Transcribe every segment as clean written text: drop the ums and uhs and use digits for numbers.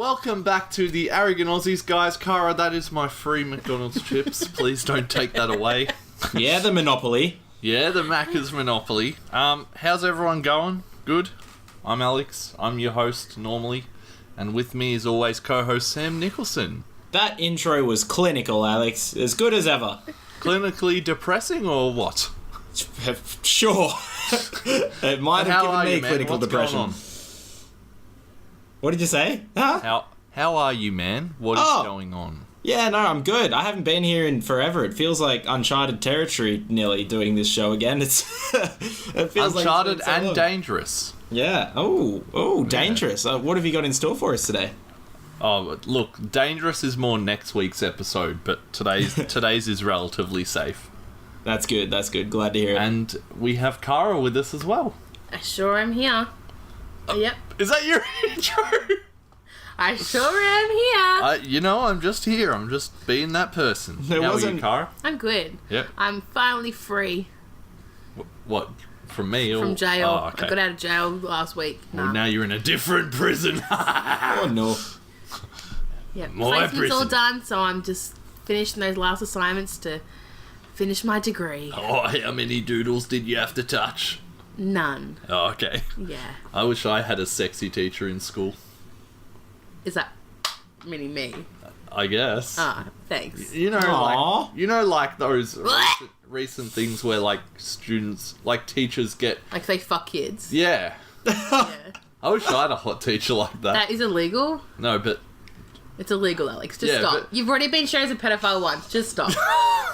Welcome back to the Arrogant Aussies, guys. Cara, that is my free McDonald's chips. Please don't take that away. Yeah, the Monopoly. Yeah, the Macca's Monopoly. How's everyone going? Good? I'm Alex. I'm your host, normally. And with me, as always, co-host Sam Nicholson. That intro was clinical, Alex. As good as ever. Clinically depressing or what? Sure. It might have given me clinical depression. What did you say? Huh? How are you, man? What is going on? Yeah, no, I'm good. I haven't been here in forever. It feels like uncharted territory nearly doing this show again. It feels uncharted like so and long. Dangerous. Yeah. Oh, dangerous. What have you got in store for us today? Oh, look, Dangerous is more next week's episode, but today's is relatively safe. That's good. Glad to hear it. And we have Cara with us as well. I sure am here. Yep. Is that your intro? I sure am here. I'm just here. I'm just being that person. How are you, Cara? I'm good. Yep. I'm finally free. What? From me? From jail. Oh, okay. I got out of jail last week. Well, now you're in a different prison. Oh, no. Yep. My Placement's all prison. done, so I'm just finishing those last assignments to finish my degree. Oh, how many doodles did you have to touch? None. Oh, okay. Yeah. I wish I had a sexy teacher in school. Is that meaning me? I guess. Thanks. Like those recent things where like students, like teachers get Like they fuck kids. yeah. Yeah. I wish I had a hot teacher like that. That is illegal. No, but It's illegal, Alex. Just Yeah, stop. but- You've already been shown as a pedophile once. Just stop.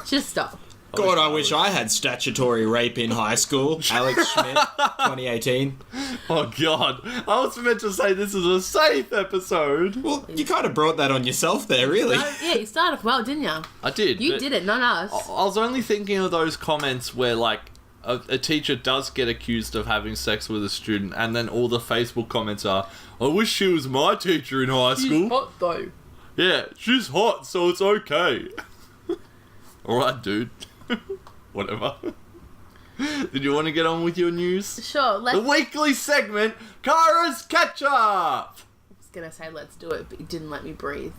Just stop. God, I wish I had statutory rape in high school. Alex Schmidt, 2018. oh god, I was meant to say this is a safe episode. Well, you kind of brought that on yourself there, really. Yeah, you started off well, didn't you? I did. You but did it, not us. I was only thinking of those comments where like a teacher does get accused of having sex with a student, and then all the Facebook comments are, "I wish she was my teacher in high school." She's hot though. Yeah, she's hot, so it's okay. All right, dude. Whatever. Did you want to get on with your news? Sure, The weekly segment, Cara's Catch Up! I was gonna say let's do it, but you didn't let me breathe.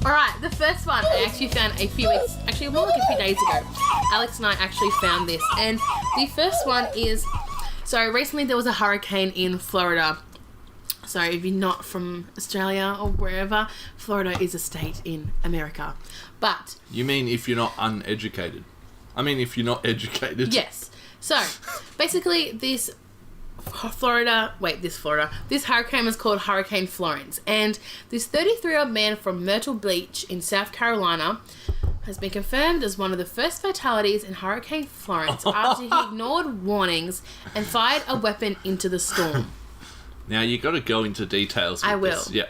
Alright, the first one I actually found a few weeks, actually more like a few days ago. Alex and I actually found this, and the first one is, so recently there was a hurricane in Florida. So if you're not from Australia or wherever, Florida is a state in America. But You mean if you're not uneducated? I mean if you're not educated. yes. So basically this hurricane was called Hurricane Florence, and this 33-year-old man from Myrtle Beach in South Carolina has been confirmed as one of the first fatalities in Hurricane Florence after he ignored warnings and fired a weapon into the storm. Now you got to go into details with I will. this. Yeah.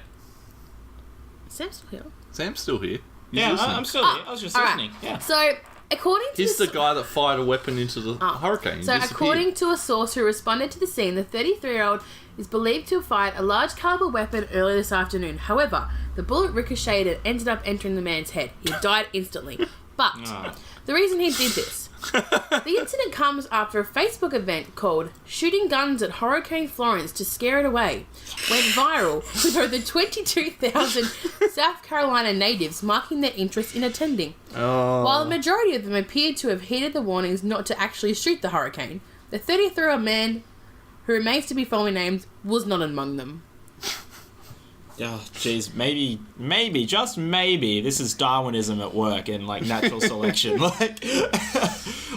Sam's still here. Sam's still here. He's Yeah, listening. I'm still here. I was just listening. Yeah. So according to He's the guy that fired a weapon into the hurricane. So according to a source who responded to the scene, the 33-year-old is believed to have fired a large caliber weapon earlier this afternoon. However, the bullet ricocheted and ended up entering the man's head. He died instantly. But the reason he did this, the incident comes after a Facebook event called Shooting Guns at Hurricane Florence to Scare It Away went viral with over 22,000 South Carolina natives marking their interest in attending. While the majority of them appeared to have heeded the warnings not to actually shoot the hurricane, the 33-year-old man, who remains to be formally named, was not among them. Oh, jeez, maybe, just maybe, this is Darwinism at work and, like, natural selection. Like,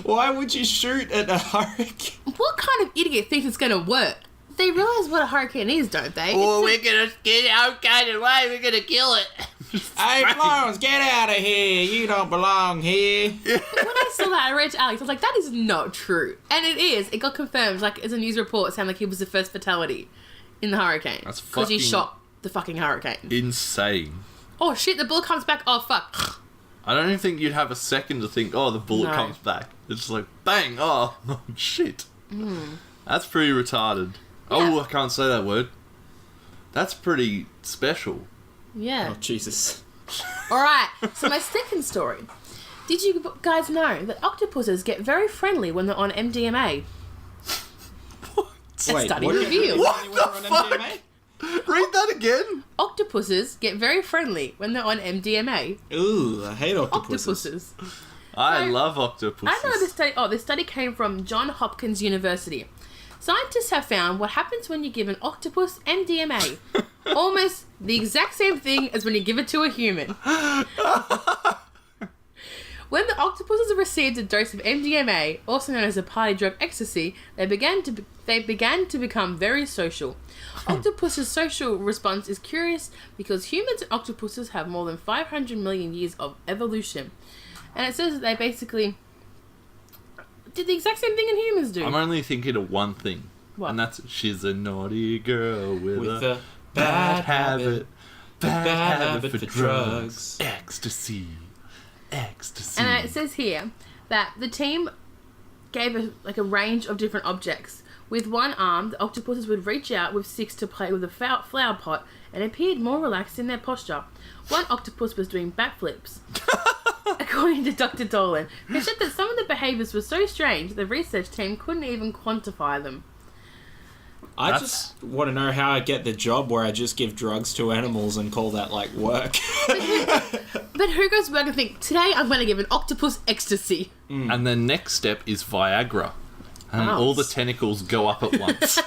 why would you shoot at a hurricane? What kind of idiot thinks it's going to work? They realise what a hurricane is, don't they? Oh, we're going to get hurricane away. We're going to kill it. Hey, Florence, get out of here. You don't belong here. When I saw that, I read to Alex, I was like, that is not true. And it is. It got confirmed. Like, as a news report, it sounded like he was the first fatality in the hurricane. That's because he fucking shot the fucking hurricane. Insane. Oh, shit, the bullet comes back. Oh, fuck. I don't even think you'd have a second to think, oh, the bullet No. comes back. It's just like, bang, oh, shit. That's pretty retarded. Oh, I can't say that word. That's pretty special. Yeah. Oh, Jesus. Alright, so my second story. Did you guys know that octopuses get very friendly when they're on MDMA? A study revealed. What the fuck? Read that again. Octopuses get very friendly when they're on MDMA. Ooh, I hate octopuses. I love octopuses. I know this study. Oh, this study came from Johns Hopkins University. Scientists have found what happens when you give an octopus MDMA. Almost the exact same thing as when you give it to a human. When the octopuses received a dose of MDMA, also known as a party drug ecstasy, they began to become very social. Octopus's social response is curious because humans and octopuses have more than 500 million years of evolution. And it says that they basically did the exact same thing that humans do. I'm only thinking of one thing. What? And that's, she's a naughty girl with a bad habit. Bad habit for drugs. Ecstasy. And it says here that the team gave a range of different objects. With one arm, the octopuses would reach out with sticks to play with a flower pot and appeared more relaxed in their posture. One octopus was doing backflips. According to Dr. Dolan, who said that some of the behaviours were so strange the research team couldn't even quantify them. I just want to know how I get the job where I just give drugs to animals and call that, like, work. But who goes to work and think, today I'm going to give an octopus ecstasy? And the next step is Viagra. And all the tentacles go up at once.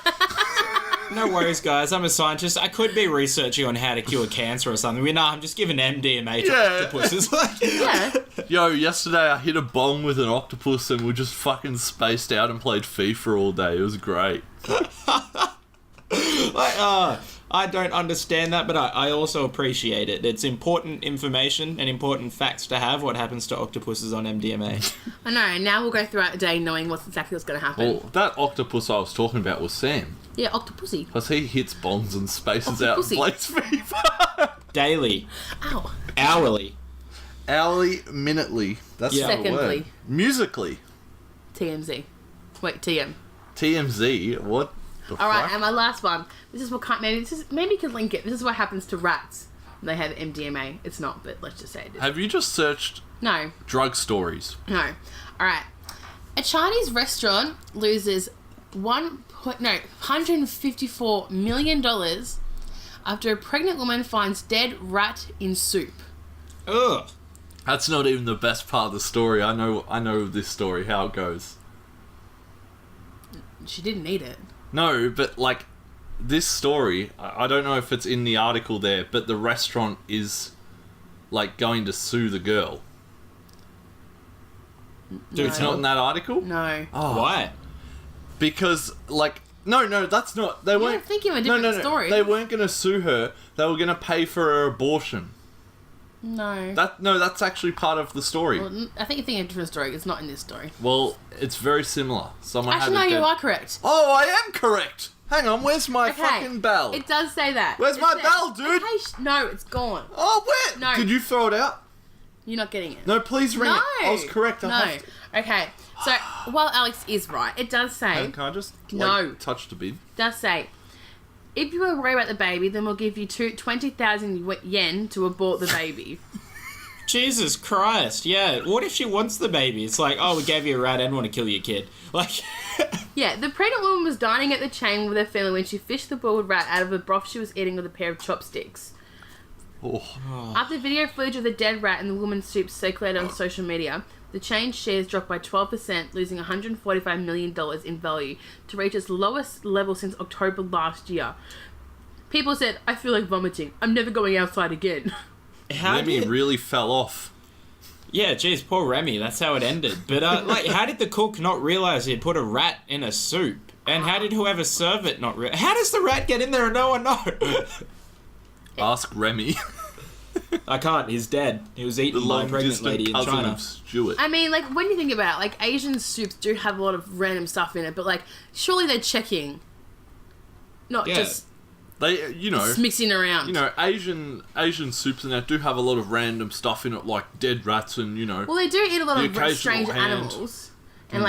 No worries, guys. I'm a scientist. I could be researching on how to cure cancer or something. No, I'm just giving MDMA to octopuses. Yeah. Yo, yesterday I hit a bong with an octopus and we just fucking spaced out and played FIFA all day. It was great. I don't understand that, but I also appreciate it. It's important information and important facts to have what happens to octopuses on MDMA. I know, and now we'll go throughout the day knowing what's exactly what's going to happen. Well, that octopus I was talking about was Sam. Yeah, octopussy. Because he hits bongs and spaces out and Octopussy. plays FIFA. Daily. Ow. Hourly. Hourly, minutely. That's not a word. Secondly. Musically. TMZ. Wait, TM. TMZ? What the All right, fuck? and my last one. This is what maybe you can link it. This is what happens to rats when they have MDMA. It's not, but let's just say it is. Have you just searched No, drug stories? no. All right. A Chinese restaurant loses $154 million after a pregnant woman finds dead rat in soup. Ugh. That's not even the best part of the story. I know this story, how it goes. She didn't eat it. No, but like this story, I don't know if it's in the article there, but the restaurant is like going to sue the girl. Dude, It's not in that article? No. Oh, Why? because like no, that's not. They weren't You're thinking of a different story. They weren't going to sue her. They were going to pay for her abortion. No. That's actually part of the story. Well, I think you're thinking of a different story. It's not in this story. Well, it's very similar. Someone Actually, no, had a you dead... are correct. Oh, I am correct. Hang on, where's my Okay, fucking bell? It does say that. Where's It my says- bell, dude? Okay, no, it's gone. Oh, where? No. Could you throw it out? You're not getting it. No, please ring No. it. I was correct. I No. have to... Okay. So, while Alex is right, it does say, Can I just No. touch the bin? does say, if you are worried about the baby, then we'll give you 20,000 yen to abort the baby. Jesus Christ, yeah. What if she wants the baby? It's like, oh, we gave you a rat and want to kill your kid. Like... Yeah, the pregnant woman was dining at the chain with her family when she fished the boiled rat out of a broth she was eating with a pair of chopsticks. Oh. After video footage of the dead rat and the woman's soup circulated on social media, the chain's shares dropped by 12%, losing $145 million in value to reach its lowest level since October last year. People said, I feel like vomiting. I'm never going outside again. Remy really fell off. Yeah, geez, poor Remy. That's how it ended. But, like, how did the cook not realise he'd put a rat in a soup? And how did whoever served it not realize? How does the rat get in there and no one know? Ask Remy. I can't. He's dead. He was eaten by a pregnant lady in cousin China. of Stuart. I mean, like, when you think about it, like, Asian soups do have a lot of random stuff in it, but, like, surely they're checking. Not Yeah. just They, mixing around. Asian soups and that do have a lot of random stuff in it, like dead rats and Well, they do eat a lot the of occasional strange hand. animals. And,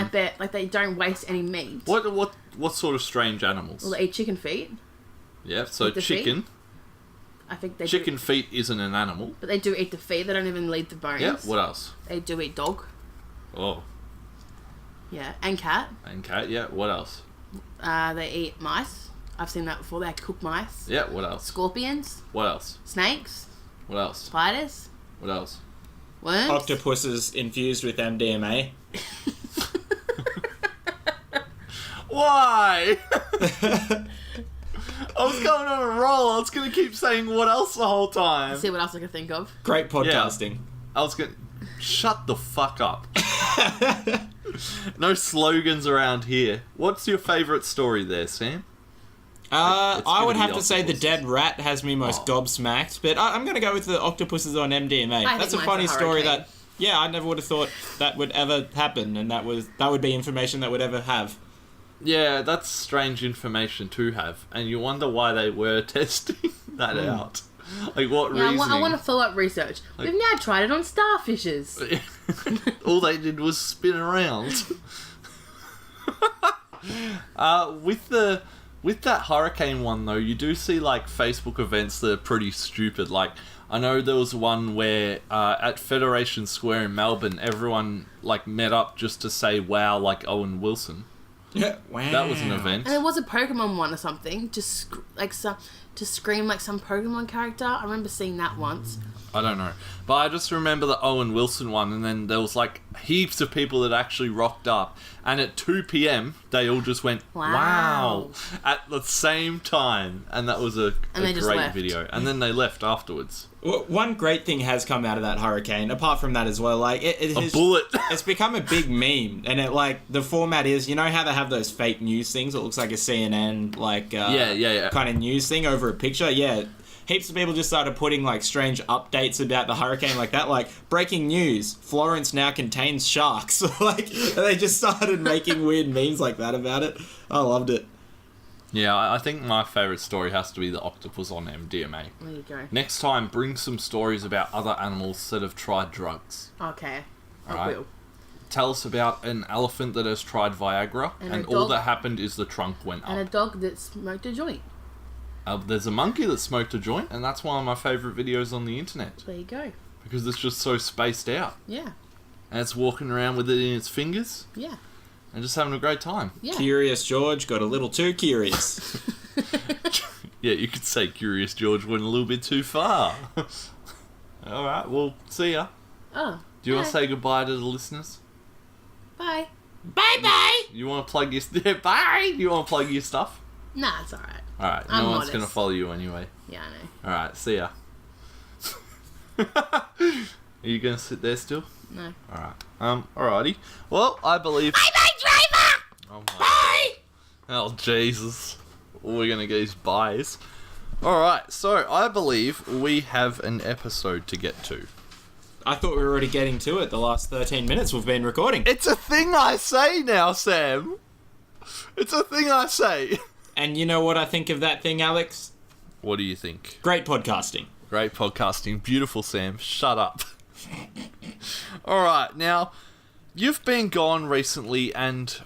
they don't waste any meat. What sort of strange animals? Well, they eat chicken feet. Yeah, so With the chicken. I think they Chicken feet isn't an animal. but they do eat the feet. They don't even leave the bones. Yeah, what else? They do eat dog. Oh, Yeah, and cat. and cat, yeah, what else? They eat mice. I've seen that before. They cook mice. Yeah, what else? Scorpions. What else? Snakes. What else? Spiders. What else? Worms. Octopuses infused with MDMA. Why? I was going on a roll. I was going to keep saying what else the whole time. See what else I can think of. Great podcasting. I was going to... Shut the fuck up. No slogans around here. What's your favourite story there, Sam? I gonna would be have to say the octopuses. dead rat has me most gobsmacked, but I'm going to go with the octopuses on MDMA. I That's a think mine's funny a story hurricane. that, yeah, I never would have thought that would ever happen, and that would be information that would ever have. Yeah, that's strange information to have, and you wonder why they were testing that out. Like, what Yeah, reasoning? I want to follow up research. We've now tried it on starfishes. All they did was spin around. With that hurricane one though, you do see like Facebook events that are pretty stupid. Like, I know there was one where at Federation Square in Melbourne, everyone like met up just to say wow, like Owen Wilson. Wow. That was an event. And there was a Pokemon one or something. Just to scream like some Pokemon character. I remember seeing that once. I don't know. But I just remember the Owen Wilson one, and then there was like heaps of people that actually rocked up. And at 2 p.m, they all just went, wow, at the same time. And that was a they just great left. video. And then they left afterwards. One great thing has come out of that hurricane, apart from that as well, like, A bullet. it's become a big meme, and it, like, the format is, you know how they have those fake news things? It looks like a CNN, like, Yeah. kind of news thing over a picture, yeah. Heaps of people just started putting, like, strange updates about the hurricane like that, like, breaking news, Florence now contains sharks, like, and they just started making weird memes like that about it. I loved it. Yeah, I think my favourite story has to be the octopus on MDMA. There you go. Next time, bring some stories about other animals that have tried drugs. Okay. I Alright. will. Tell us about an elephant that has tried Viagra, And and a all dog. that happened is the trunk went And a up. dog that smoked a joint. There's a monkey that smoked a joint, and that's one of my favourite videos on the internet. There you go. Because it's just so spaced out. Yeah. And it's walking around with it in its fingers, Yeah. and just having a great time. Yeah. Curious George got a little too curious. Yeah, you could say Curious George went a little bit too far. Alright, well, see ya. Oh. Do you want to bye. say goodbye to the listeners? Bye. Bye-bye! You want to plug your... Bye! You want to plug your stuff? Nah, it's alright. Alright, I'm no one's modest. going to follow you anyway. Yeah, I know. Alright, see ya. Are you going to sit there still? No. Alright. Alrighty. Well, I believe... Bye-bye, driver! Oh, my... Bye! Oh, Jesus. All we're going to get is buys. Alright, so I believe we have an episode to get to. I thought we were already getting to it the last 13 minutes we've been recording. It's a thing I say now, Sam. It's a thing I say. And you know what I think of that thing, Alex? What do you think? Great podcasting. Great podcasting. Beautiful, Sam. Shut up. Alright, now, you've been gone recently and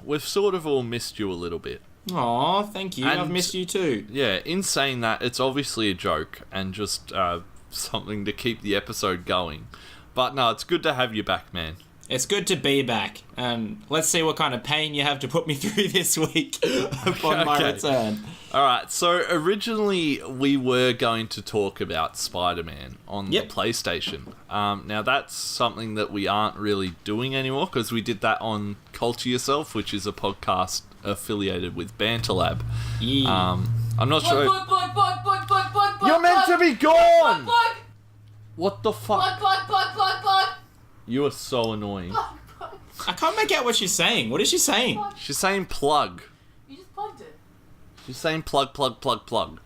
we've sort of all missed you a little bit. Aw, thank you. And- I've missed you too. Yeah, in saying that, it's obviously a joke and just something to keep the episode going. But no, it's good to have you back, man. It's good to be back. And let's see what kind of pain you have to put me through this week upon my Okay. return. Alright, so originally we were going to talk about Spider-Man on Yep. the PlayStation. Now that's something that we aren't really doing anymore because we did that on Culture Yourself, which is a podcast affiliated with BanterLab. Yeah. I'm not sure... Plug. You're meant to be gone! Plug. What the fuck? Plug. You are so annoying. I can't make out what she's saying. What is she saying? She's saying plug. You just plugged it. She's saying plug.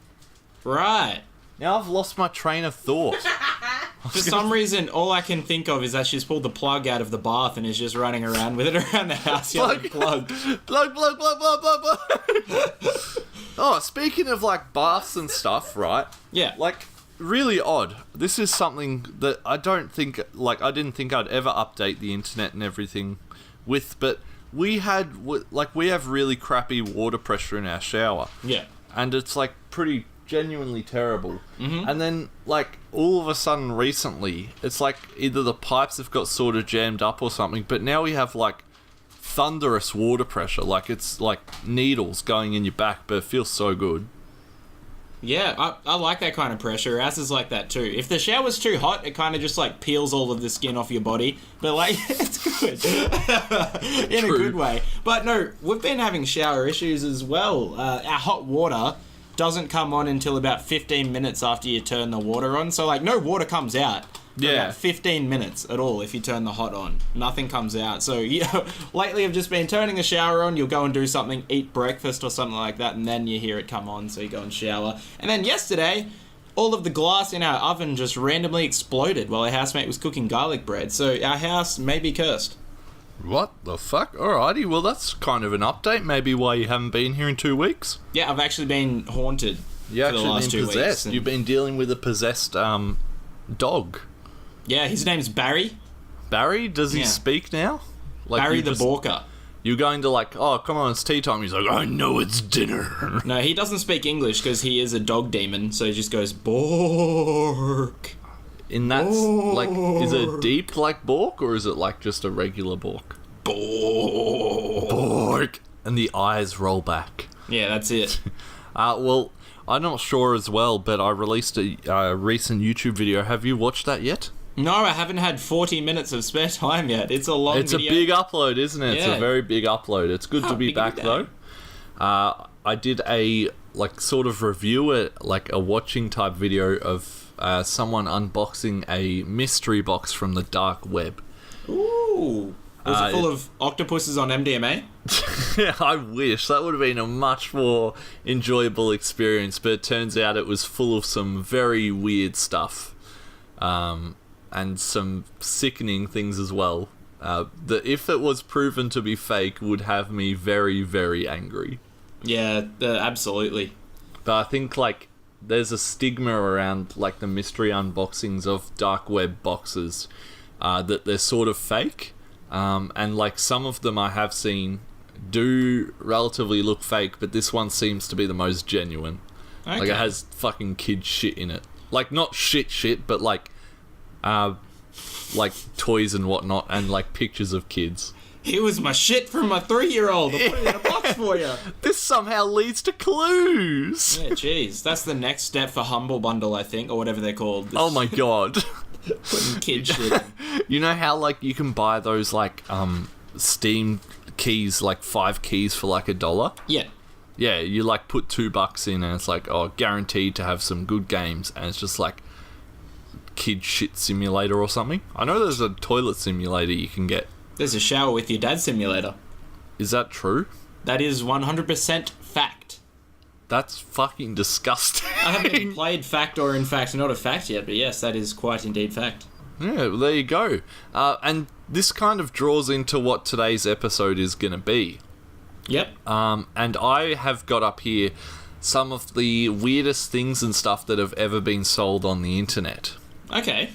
Right. Now I've lost my train of thought. For some reason, all I can think of is that she's pulled the plug out of the bath and is just running around with it around the house yelling plug. Plug. Oh, speaking of like baths and stuff, right? Yeah. Like, really odd. This is something that I didn't think I'd ever update the internet and everything with, but we have really crappy water pressure in our shower. Yeah. And it's like pretty genuinely terrible. Mm-hmm. And then, like, all of a sudden recently, it's like either the pipes have got sort of jammed up or something, but now we have, like, thunderous water pressure. Like, it's like needles going in your back, but it feels so good. Yeah, I like that kind of pressure. Ours is like that too. If the shower's too hot, it kind of just like peels all of the skin off your body. But like, it's good. In True. a good way. But no, we've been having shower issues as well. Our hot water doesn't come on until about 15 minutes after you turn the water on. So like, no water comes out. For about 15 minutes at all if you turn the hot on. Nothing comes out. So, yeah, lately I've just been turning the shower on, you'll go and do something, eat breakfast or something like that, and then you hear it come on, so you go and shower. And then yesterday, all of the glass in our oven just randomly exploded while our housemate was cooking garlic bread. So our house may be cursed. What the fuck? Alrighty, well that's kind of an update. Maybe why you haven't been here in 2 weeks. Yeah, I've actually been haunted for the last 2 weeks. Possessed. You've been dealing with a possessed dog. Yeah, his name's Barry. Barry? Does he speak now? Like Barry the Borker. You're going to like, oh, come on, it's tea time. He's like, I know it's dinner. No, he doesn't speak English because he is a dog demon, so he just goes, Bork. And that's, like, is it deep like Bork, or is it like just a regular Bork? Bork. Bork. And the eyes roll back. Yeah, that's it. Well, I'm not sure as well, but I released a recent YouTube video. Have you watched that yet? No, I haven't had 40 minutes of spare time yet. It's a long video. It's a big upload, isn't it? Yeah. It's a very big upload. It's good to be back, though. I did a, like, sort of review, like a watching type video of someone unboxing a mystery box from the dark web. Ooh. Was it full of octopuses on MDMA? Yeah, I wish. That would have been a much more enjoyable experience, but it turns out it was full of some very weird stuff. And some sickening things as well. That if it was proven to be fake, would have me very, very angry. Yeah, absolutely. But I think, like, there's a stigma around, like, the mystery unboxings of dark web boxes, that they're sort of fake. And, like, some of them I have seen do relatively look fake, but this one seems to be the most genuine. Okay. Like, it has fucking kid shit in it. Like, not shit, but, like toys and whatnot, and like pictures of kids. Here was my shit from my 3-year-old. I put it in a box for you. This somehow leads to clues. Yeah, jeez. That's the next step for Humble Bundle, I think, or whatever they're called. Oh my god. Putting kid shit in. You know how, like, you can buy those, like, Steam keys, like 5 keys for like $1? Yeah. Yeah, you like put $2 in and it's like, oh, guaranteed to have some good games, and it's just like kid shit simulator or something. I know there's a toilet simulator you can get. There's a shower with your dad simulator. Is that true? That is 100% fact. That's fucking disgusting. I haven't played fact or in fact not a fact yet, but yes, that is quite indeed fact. Yeah, well, there you go. And this kind of draws into what today's episode is going to be. Yep. And I have got up here some of the weirdest things and stuff that have ever been sold on the internet. Okay.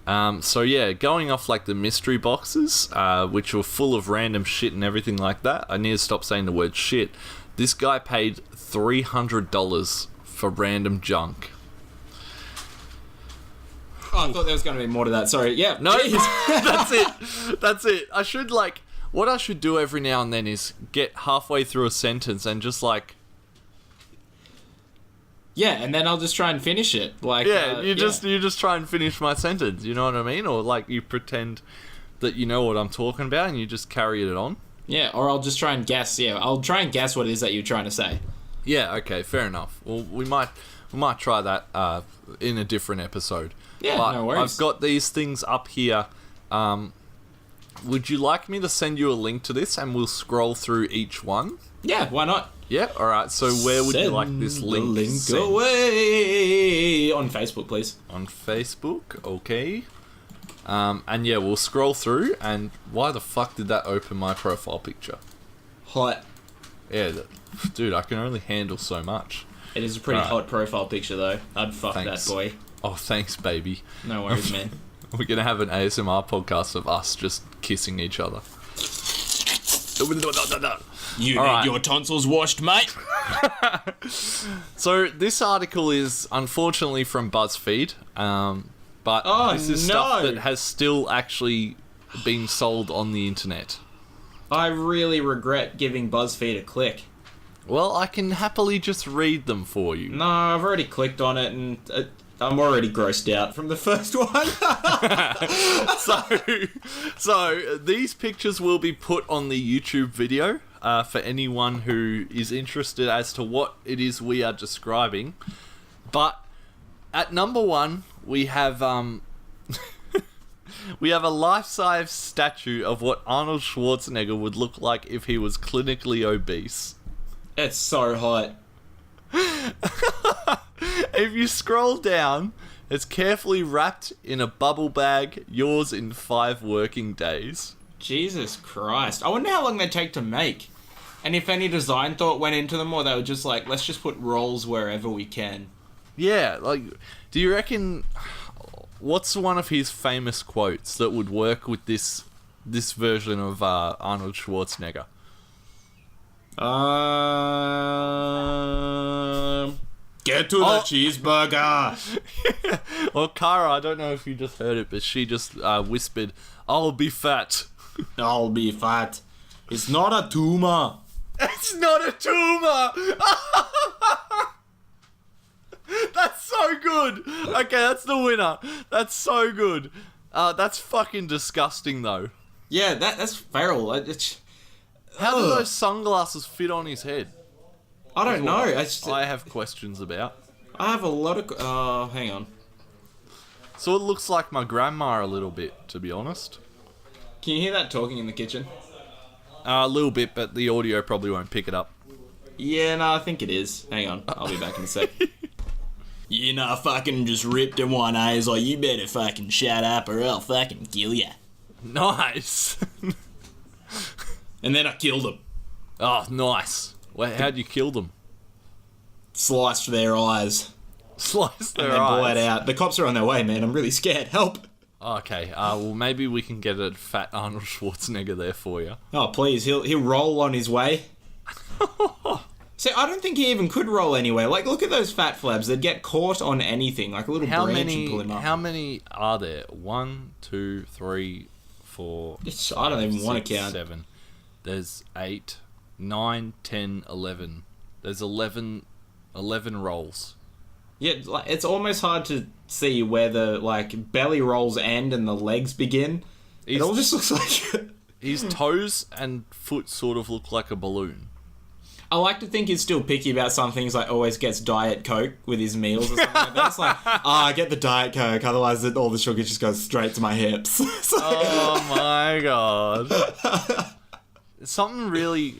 So yeah, going off like the mystery boxes, which were full of random shit and everything like that. I need to stop saying the word shit. This guy paid $300 for random junk. Oh, I thought there was going to be more to that. Sorry. Yeah. No, that's it. That's it. I should like... What I should do every now and then is get halfway through a sentence and just like... Yeah, and then I'll just try and finish it. Like, yeah, you just try and finish my sentence, you know what I mean? Or like you pretend that you know what I'm talking about and you just carry it on. Yeah, or I'll just try and guess. Yeah, I'll try and guess what it is that you're trying to say. Yeah, okay, fair enough. Well, we might try that in a different episode. Yeah, but no worries. I've got these things up here. Would you like me to send you a link to this and we'll scroll through each one? Yeah, why not? Yeah, alright, so where would you like this link? The link away! On Facebook, please. On Facebook, okay. And yeah, we'll scroll through, and why the fuck did that open my profile picture? Hot. Yeah, dude, I can only handle so much. It is a pretty hot profile picture, though. I'd fuck that boy. Oh, thanks, baby. No worries, man. We're gonna have an ASMR podcast of us just kissing each other. You All need right. your tonsils washed, mate. So this article is unfortunately from BuzzFeed, but this is stuff that has still actually been sold on the internet. I really regret giving BuzzFeed a click. Well, I can happily just read them for you. No, I've already clicked on it and I'm already grossed out from the first one. So these pictures will be put on the YouTube video for anyone who is interested as to what it is we are describing. But at number 1, we have we have a life-size statue of what Arnold Schwarzenegger would look like if he was clinically obese. It's so hot. If you scroll down, it's carefully wrapped in a bubble bag, yours in 5 working days. Jesus Christ. I wonder how long they take to make. And if any design thought went into them, or they were just like, let's just put rolls wherever we can. Yeah, like, do you reckon... What's one of his famous quotes that would work with this version of Arnold Schwarzenegger? Get to the cheeseburger. Well, Kara, I don't know if you just heard it, but she just whispered, "I'll be fat." I'll be fat. It's not a tumor. It's not a tumor! That's so good! Okay, that's the winner. That's so good. That's fucking disgusting, though. Yeah, that's feral. How do those sunglasses fit on his head? I don't know. I have questions about. I have a lot of... hang on. So it looks like my grandma a little bit, to be honest. Can you hear that talking in the kitchen? A little bit, but the audio probably won't pick it up. Yeah, no, I think it is. Hang on. I'll be back in a sec. You know, I fucking just ripped him one eye. He's like, you better fucking shut up or I'll fucking kill ya. Nice. And then I killed him. Oh, nice. Well, how'd you kill them? Sliced their eyes. Slice their And then eyes. bled out. The cops are on their way, man. I'm really scared. Help. Okay, well, maybe we can get a fat Arnold Schwarzenegger there for you. Oh, please. He'll roll on his way. See, I don't think he even could roll anyway. Like, look at those fat flabs. They'd get caught on anything. Like a little branch and pull him up. How many are there? 1, 2, 3, 4... I don't even want to count. 7. There's 8, 9, 10, 11. There's 11 rolls. Yeah, like, it's almost hard to see where the, like, belly rolls end and the legs begin. It all just looks like... His toes and foot sort of look like a balloon. I like to think he's still picky about some things, like always gets Diet Coke with his meals or something like that. It's like, I get the Diet Coke, otherwise all the sugar just goes straight to my hips. So, Oh my god. It's something really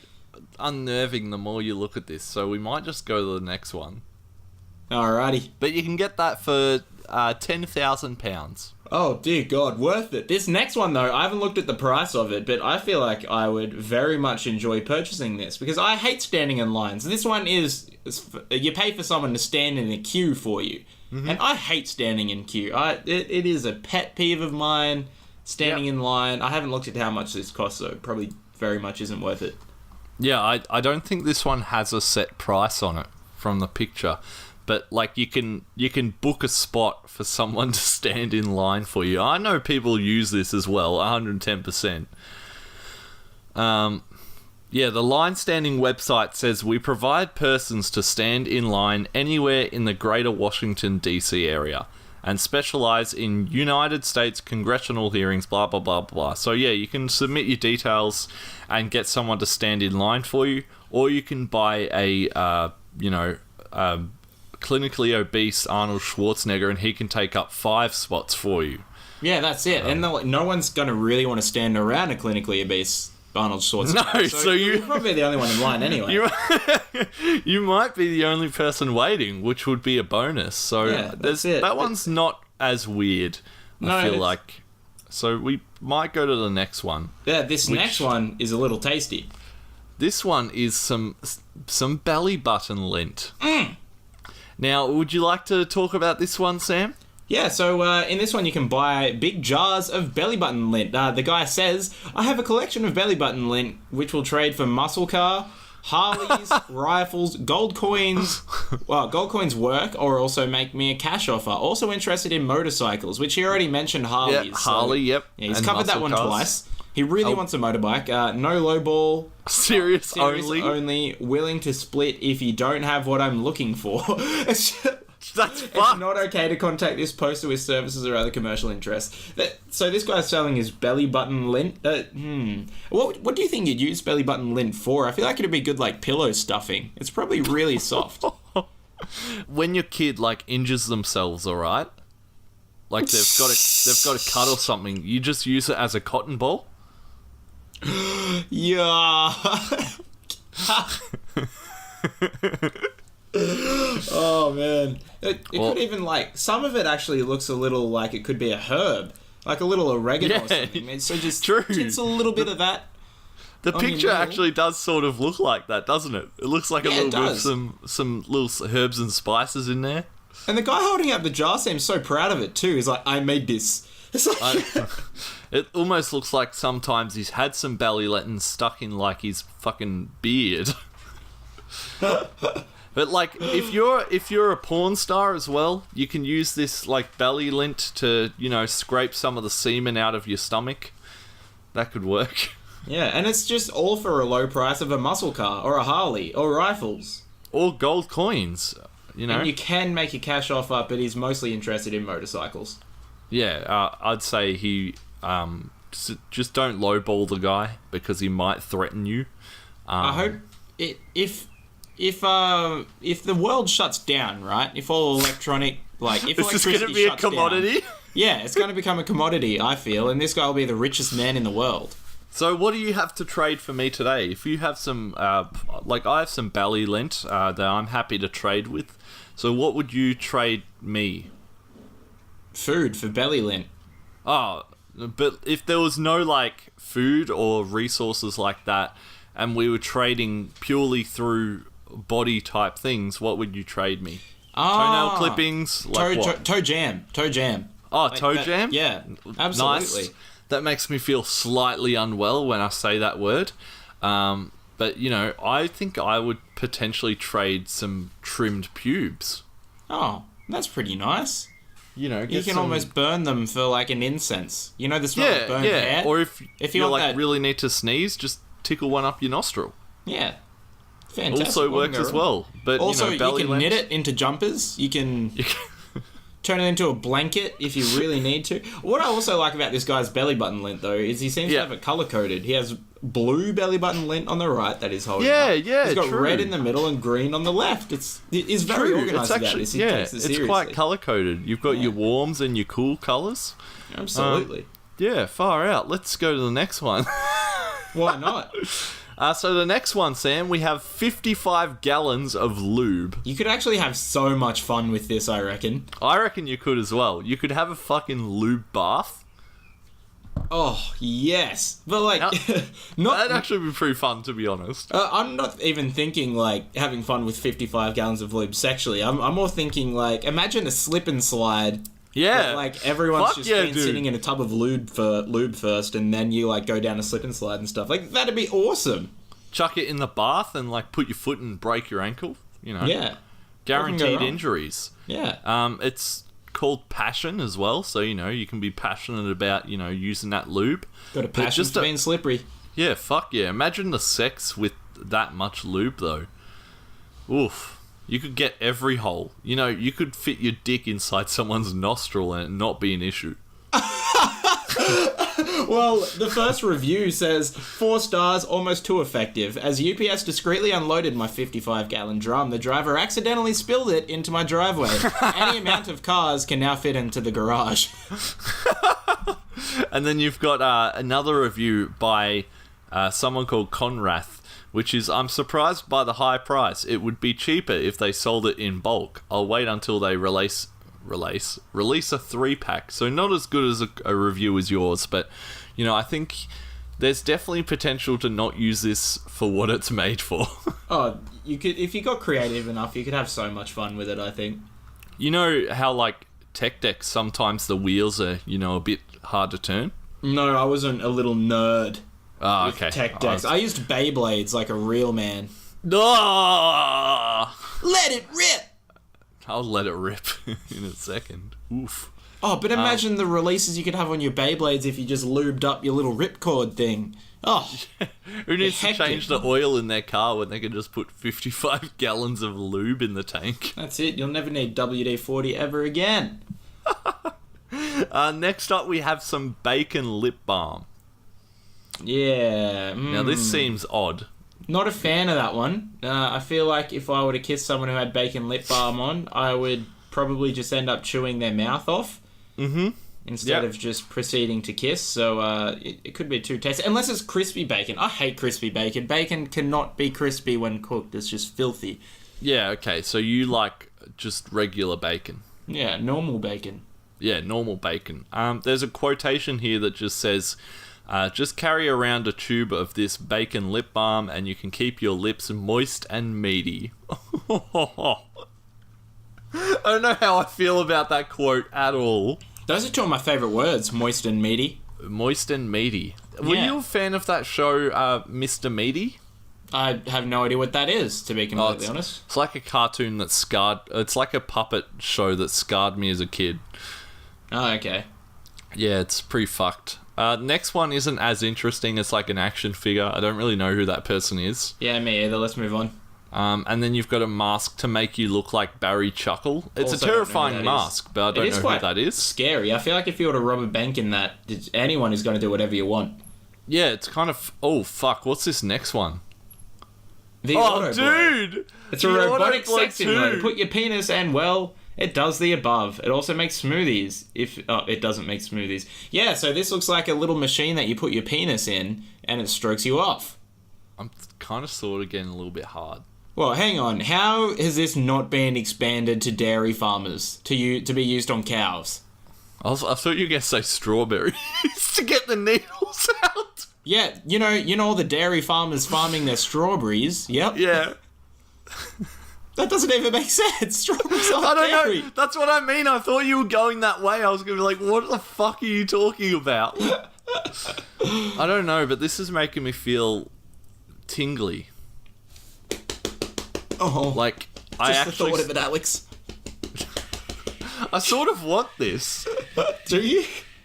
unnerving the more you look at this, so we might just go to the next one. Alrighty. But you can get that for £10,000. Oh, dear God, worth it. This next one, though, I haven't looked at the price of it, but I feel like I would very much enjoy purchasing this, because I hate standing in lines. This one is you pay for someone to stand in a queue for you. Mm-hmm. And I hate standing in queue. It is a pet peeve of mine, standing in line. I haven't looked at how much this costs, so it probably very much isn't worth it. Yeah, I don't think this one has a set price on it from the picture. But, like, you can book a spot for someone to stand in line for you. I know people use this as well, 110%. Yeah, the line standing website says, we provide persons to stand in line anywhere in the greater Washington, D.C. area and specialize in United States congressional hearings, blah, blah, blah, blah. So, yeah, you can submit your details and get someone to stand in line for you, or you can buy a, clinically obese Arnold Schwarzenegger and he can take up 5 spots for you. Yeah, that's it. And no one's going to really want to stand around a clinically obese Arnold Schwarzenegger. No, so you're probably the only one in line anyway. You might be the only person waiting, which would be a bonus. So yeah, that's it. That one's not as weird, I feel like. So we might go to the next one. Yeah, this next one is a little tasty. This one is some belly button lint. Now, would you like to talk about this one, Sam? Yeah, so in this one you can buy big jars of belly button lint. The guy says, I have a collection of belly button lint which will trade for muscle car, Harleys, rifles, gold coins. Well, gold coins work or also make me a cash offer. Also interested in motorcycles, which he already mentioned Harleys. Yeah, Harley, yep. Yeah, he's and covered that one cars. twice. He really wants a motorbike. No lowball. Serious only. Only. Willing to split if you don't have what I'm looking for. That's It's fucked. not okay to contact this poster with services or other commercial interests. So this guy's selling his belly button lint. What do you think you'd use belly button lint for? I feel like it'd be good like pillow stuffing. It's probably really soft. When your kid like injures themselves, all right, like they've got a cut or something, you just use it as a cotton ball. Yeah. Oh man, it could even like some of it actually looks a little like it could be a herb, like a little oregano or something. Man. So just True. It's a little bit of that. The on your picture meal. actually does sort of look like that, doesn't it? It looks like a Yeah, it little bit of does. some little herbs and spices in there. And the guy holding up the jar seems so proud of it too. He's like, I made this. It's like It almost looks like sometimes he's had some belly lint stuck in like his fucking beard. But like if you're a porn star as well, you can use this like belly lint to, you know, scrape some of the semen out of your stomach. That could work. yeah, and it's just all for a low price of a muscle car or a Harley or rifles. Or gold coins, you know. And you can make a cash offer, but he's mostly interested in motorcycles. Yeah, I'd say he just don't lowball the guy because he might threaten you. I hope if the world shuts down, right? If all electronic, like if This is electricity going to be a shuts down, commodity. yeah, it's going to become a commodity. I feel, and this guy will be the richest man in the world. So what do you have to trade for me today? If you have some, like I have some belly lint that I'm happy to trade with. So what would you trade me? Food for belly lint. Oh, but if there was no like food or resources like that, and we were trading purely through body type things, what would you trade me? Toenail clippings, like what? Toe jam. Oh, Like toe that- jam? Yeah, absolutely. Nice. That makes me feel slightly unwell when I say that word. But, you know, I think I would potentially trade some trimmed pubes. Oh, that's pretty nice. You know, You can almost burn them for like an incense. You know the smell of burnt hair? Or if you you want like that- really need to sneeze, just tickle one up your nostril. Yeah. Fantastic. Also works as well. But Also, you know, belly can lint, knit it into jumpers. You can turn it into a blanket if you really need to. What I also like about this guy's belly button lint, though, is he seems to Yeah. have it color-coded. He has blue belly button lint on the right that is holding Yeah, up. yeah, He's got true. red in the middle and green on the left. It's very True, organised it's about actually, this. He yeah, takes it it's seriously. quite color coded. You've got your warms and your cool colors. Absolutely. Yeah, far out. Let's go to the next one. Why not? So the next one, Sam, we have 55 gallons of lube. You could actually have so much fun with this, I reckon. I reckon you could as well. You could have a fucking lube bath. Oh, yes. But, like, Now- That'd actually be pretty fun, to be honest. I'm not even thinking, like, having fun with 55 gallons of lube sexually. I'm more thinking, like, imagine a slip and slide. Yeah. But, like, everyone's Fuck just yeah, been dude. sitting in a tub of lube first, and then you, like, go down a slip and slide and stuff. Like, that'd be awesome. Chuck it in the bath and, like, put your foot and break your ankle. You know? Yeah. Guaranteed wrong? injuries. Yeah. It's called passion as well, so, you know, you can be passionate about, you know, using that lube. Got a But passion just for being slippery. Yeah, fuck yeah. Imagine the sex with that much lube, though. Oof. You could get every hole. You know, you could fit your dick inside someone's nostril and it not be an issue. Well, the first review says 4 stars, almost too effective. As UPS discreetly unloaded my 55-gallon drum, the driver accidentally spilled it into my driveway. Any amount of cars can now fit into the garage. And then you've got another review by someone called Conrath, which is, I'm surprised by the high price. It would be cheaper if they sold it in bulk. I'll wait until they release a 3-pack. So not as good as a review as yours, but, you know, I think there's definitely potential to not use this for what it's made for. Oh, you could, if you got creative enough, you could have so much fun with it, I think. You know how, like, tech decks, sometimes the wheels are, a bit hard to turn? No, I wasn't a little nerd Oh, with okay. tech decks. I used Beyblades like a real man. No! Let it rip! I'll let it rip in a second. Oof. Oh, but imagine the releases you could have on your Beyblades if you just lubed up your little ripcord thing. Oh. Who needs to hectic. change the oil in their car when they can just put 55 gallons of lube in the tank? That's it. You'll never need WD-40 ever again. Next up, we have some bacon lip balm. Yeah. Now, this seems odd. Not a fan of that one. I feel like if I were to kiss someone who had bacon lip balm on, I would probably just end up chewing their mouth off. Mm-hmm. Instead of just proceeding to kiss. So it could be too tasty. Unless it's crispy bacon. I hate crispy bacon. Bacon cannot be crispy when cooked. It's just filthy. Yeah, okay. So you like just regular bacon. Yeah, normal bacon. Yeah, normal bacon. There's a quotation here that just says, just carry around a tube of this bacon lip balm and you can keep your lips moist and meaty. I don't know how I feel about that quote at all. Those are two of my favourite words, moist and meaty. Moist and meaty. Were Yeah. you a fan of that show, Mr. Meaty? I have no idea what that is, to be completely honest. It's like a cartoon that scarred... It's like a puppet show that scarred me as a kid. Oh, okay. Yeah, it's pretty fucked. Next one isn't as interesting. It's like an action figure. I don't really know who that person is. Yeah, me either. Let's move on. And then you've got a mask to make you look like Barry Chuckle. It's Also a don't know who terrifying that mask, is. but I It don't is know quite who that is. Scary. I feel like if you were to rob a bank in that, anyone is going to do whatever you want. Yeah, it's kind of... Oh, fuck. What's this next one? The Oh, Auto Blow. dude! It's a The robotic Auto Blow sex simulator. too. Put your penis and, well, it does the above. It also makes smoothies. It doesn't make smoothies. Yeah, so this looks like a little machine that you put your penis in, and it strokes you off. I'm kind of sort of getting a little bit hard. Well, hang on. How has this not been expanded to dairy farmers to be used on cows? I thought you were going to say strawberries to get the needles out. Yeah, you know all the dairy farmers farming their strawberries. Yep. Yeah. That doesn't even make sense. Strawberries I are don't dairy. know. That's what I mean. I thought you were going that way. I was going to be like, what the fuck are you talking about? I don't know, but this is making me feel tingly. Oh, Like, just I the actually... thought of it, Alex. I sort of want this. Do you?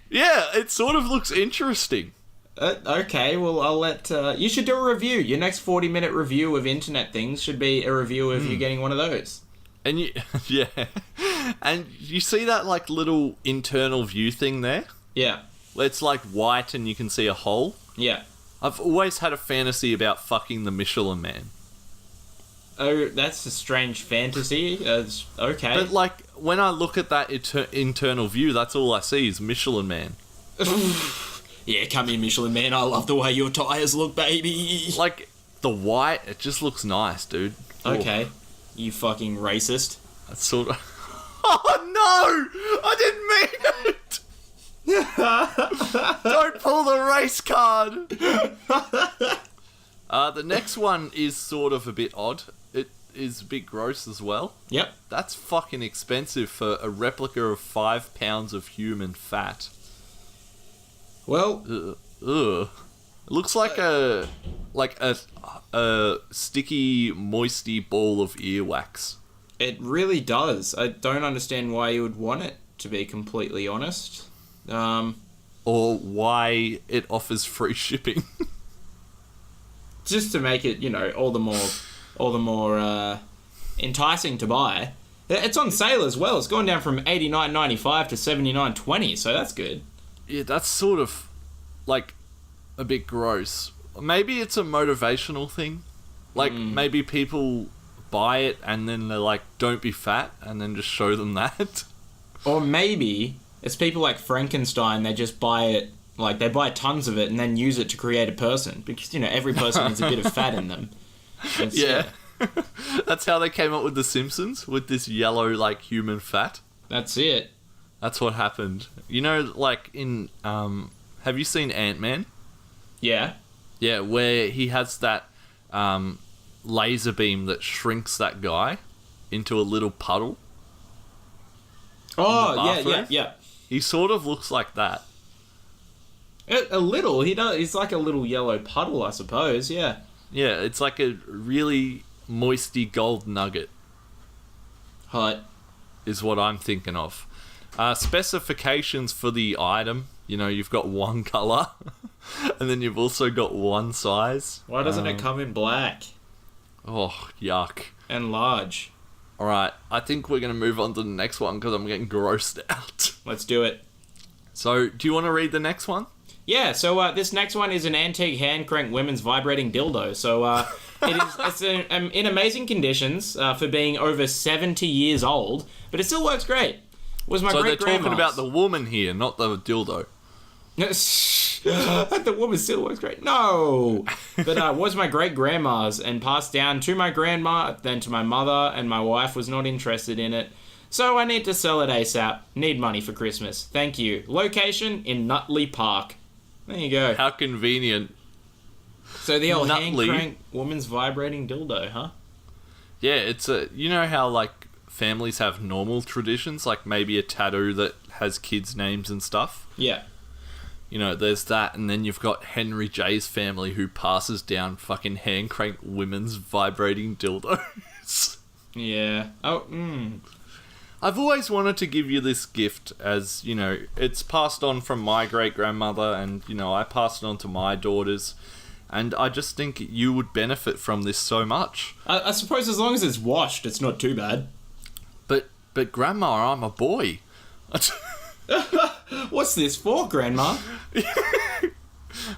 Yeah, it sort of looks interesting. Okay, well, I'll let... you should do a review. Your next 40-minute review of internet things should be a review of you getting one of those. And you... Yeah. And you see that, like, little internal view thing there? Yeah. It's, like, white and you can see a hole. Yeah. I've always had a fantasy about fucking the Michelin Man. Oh, that's a strange fantasy. Okay. But, like, when I look at that internal view, that's all I see is Michelin Man. Yeah, come here, Michelin Man. I love the way your tyres look, baby. Like, the white, it just looks nice, dude. Okay. You fucking racist. That's sort of... Oh, no! I didn't mean it! Don't pull the race card! The next one is sort of a bit odd. It is a bit gross as well. Yep. That's fucking expensive for a replica of 5 pounds of human fat. Well, Ugh. It looks like a sticky, moisty ball of earwax. it really does. I don't understand why you would want it, to be completely honest. Or why it offers free shipping. Just to make it, all the more enticing to buy. It's on sale as well. It's gone down from $89.95 to $79.20, so that's good. Yeah, that's sort of, like, a bit gross. Maybe it's a motivational thing. Like, maybe people buy it and then they're like, don't be fat, and then just show them that. Or maybe it's people like Frankenstein, they just buy it, like, they buy tons of it and then use it to create a person. Because, every person needs a bit of fat in them. Yeah. That's how they came up with The Simpsons, with this yellow, like, human fat. That's it. That's what happened. Like, in, have you seen Ant-Man? Yeah. Yeah, where he has that, laser beam that shrinks that guy into a little puddle. Oh, bathroom. yeah. He sort of looks like that. A little. He does. He's like a little yellow puddle, I suppose. Yeah. Yeah, it's like a really moisty gold nugget. Hot. Is what I'm thinking of. Specifications for the item. You know, you've got one colour, and then you've also got one size. Why doesn't it come in black? Oh, yuck. And large. Alright, I think we're going to move on to the next one because I'm getting grossed out. Let's do it. So, do you want to read the next one? Yeah, so this next one is an antique hand crank women's vibrating dildo. So it's in amazing conditions for being over 70 years old, but it still works great. Was my so they're great-grandma's. talking about the woman here, not the dildo. The woman still works great. No! But was my great-grandma's and passed down to my grandma, then to my mother, and my wife was not interested in it. So I need to sell it ASAP. Need money for Christmas. Thank you. Location in Nutley Park. There you go. How convenient. So the old Nutley. hand crank woman's vibrating dildo, huh? Yeah, it's a... You know how, like, families have normal traditions? Like, maybe a tattoo that has kids' names and stuff? Yeah. You know, there's that, and then you've got Henry J's family who passes down fucking hand crank women's vibrating dildos. Yeah. Oh, I've always wanted to give you this gift as, you know, it's passed on from my great-grandmother and, you know, I passed it on to my daughters. And I just think you would benefit from this so much. I suppose as long as it's washed, it's not too bad. But Grandma, I'm a boy. What's this for, Grandma?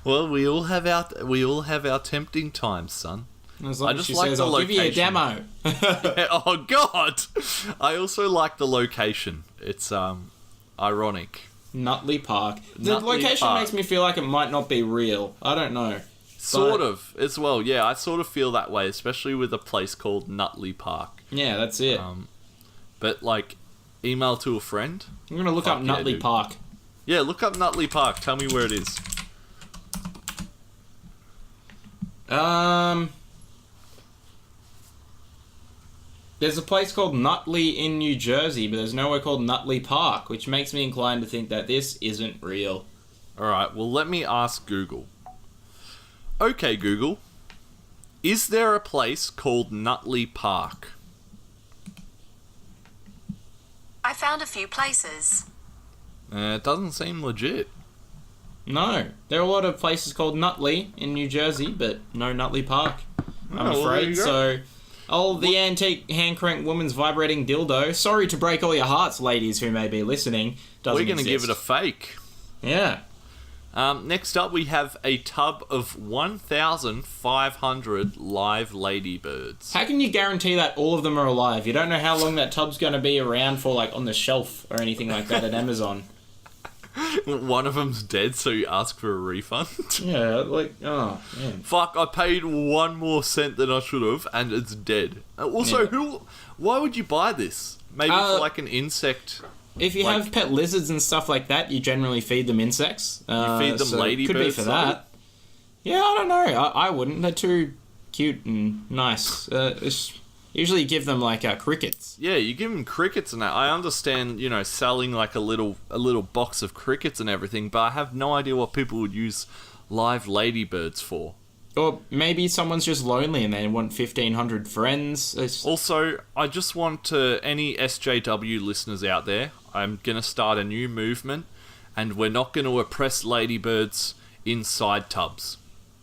Well, we all have our tempting times, son. As long I as just she like says, the I'll give you a location. demo. Yeah, oh God! I also like the location. It's ironic. Nutley Park. The Nutley location Park. makes me feel like it might not be real. I don't know. Sort of, as well. Yeah, I sort of feel that way, especially with a place called Nutley Park. Yeah, that's it. But like, email to a friend. I'm gonna look up yeah, Nutley dude. Park. Yeah, look up Nutley Park. Tell me where it is. There's a place called Nutley in New Jersey, but there's nowhere called Nutley Park, which makes me inclined to think that this isn't real. Alright, well let me ask Google. Okay, Google. Is there a place called Nutley Park? I found a few places. It doesn't seem legit. No, there are a lot of places called Nutley in New Jersey, but no Nutley Park. I'm well, there afraid. you go. So, the antique hand crank woman's vibrating dildo. Sorry to break all your hearts, ladies who may be listening. Doesn't We're going to give it a exist. fake. Yeah. Next up, we have a tub of 1,500 live ladybirds. How can you guarantee that all of them are alive? You don't know how long that tub's going to be around for, like, on the shelf or anything like that at Amazon. One of them's dead, so you ask for a refund. Yeah, like, oh, man. Fuck, I paid one more cent than I should have, and it's dead. Also, Yeah. why would you buy this? Maybe for like an insect. If you have pet lizards and stuff like that, you generally feed them insects. You feed them so ladybirds. Could be for that. Yeah, I don't know. I wouldn't. They're too cute and nice. Usually give them like crickets. Yeah, you give them crickets and that. I understand, you know, selling like a little box of crickets and everything, but I have no idea what people would use live ladybirds for. Or maybe someone's just lonely and they want 1,500 friends. Also, I just want to, any SJW listeners out there, I'm going to start a new movement, and we're not going to oppress ladybirds inside tubs.